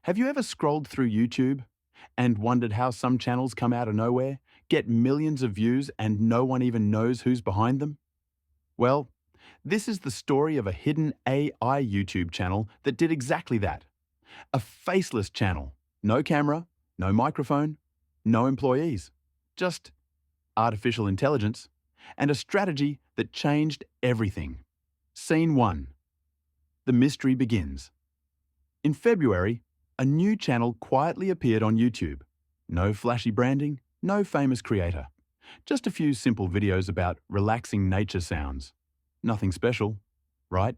Have you ever scrolled through YouTube and wondered how some channels come out of nowhere, get millions of views, and no one even knows who's behind them? Well, this is the story of a hidden AI YouTube channel that did exactly that. A faceless channel. No camera, no microphone, no employees. Just artificial intelligence and a strategy that changed everything. Scene 1. The mystery begins. In February, a new channel quietly appeared on YouTube. No flashy branding, no famous creator. Just a few simple videos about relaxing nature sounds. Nothing special, right?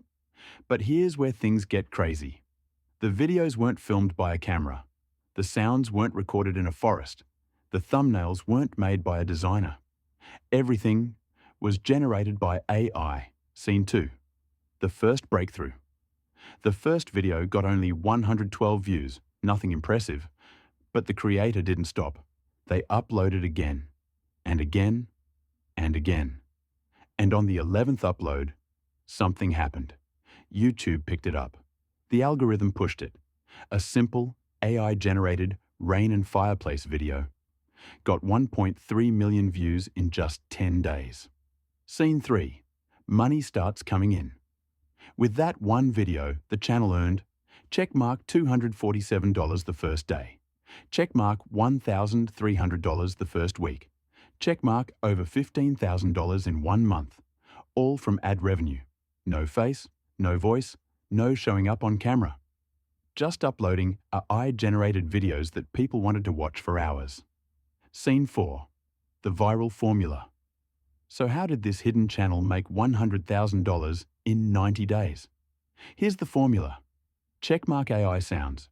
But here's where things get crazy. The videos weren't filmed by a camera. The sounds weren't recorded in a forest. The thumbnails weren't made by a designer. Everything was generated by AI. Scene 2. The first breakthrough. The first video got only 112 views, nothing impressive, but the creator didn't stop. They uploaded again, and again, and again. And on the 11th upload, something happened. YouTube picked it up. The algorithm pushed it. A simple, AI-generated rain and fireplace video got 1.3 million views in just 10 days. Scene 3. Money starts coming in. With that one video, the channel earned checkmark $247 the first day, checkmark $1,300 the first week, checkmark over $15,000 in 1 month, all from ad revenue. No face, no voice, no showing up on camera. Just uploading AI-generated videos that people wanted to watch for hours. Scene 4. The viral formula. So how did this hidden channel make $100,000 in 90 days? Here's the formula. Checkmark AI sounds.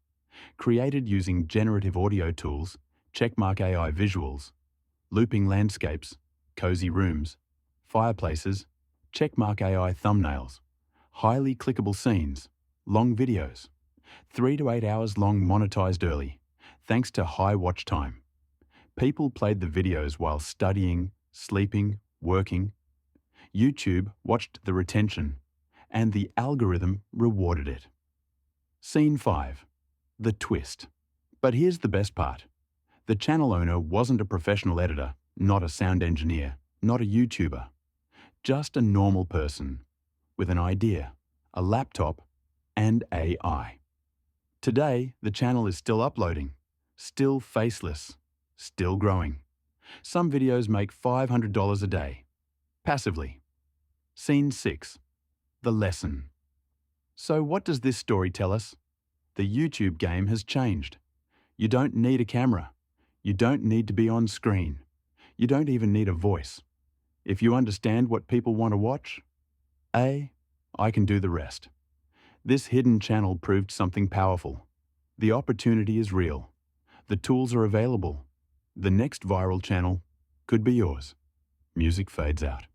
Created using generative audio tools, checkmark AI visuals, looping landscapes, cozy rooms, fireplaces, checkmark AI thumbnails, highly clickable scenes, long videos, 3 to 8 hours long monetized early, thanks to high watch time. People played the videos while studying, sleeping, working. YouTube watched the retention, and the algorithm rewarded it. Scene 5. The twist. But here's the best part. The channel owner wasn't a professional editor, not a sound engineer, not a YouTuber. Just a normal person with an idea, a laptop, and AI. Today, the channel is still uploading, still faceless, still growing. Some videos make $500 a day, passively. Scene 6. The lesson. So what does this story tell us? The YouTube game has changed. You don't need a camera. You don't need to be on screen. You don't even need a voice. If you understand what people want to watch, I can do the rest. This hidden channel proved something powerful. The opportunity is real. The tools are available. The next viral channel could be yours. Music fades out.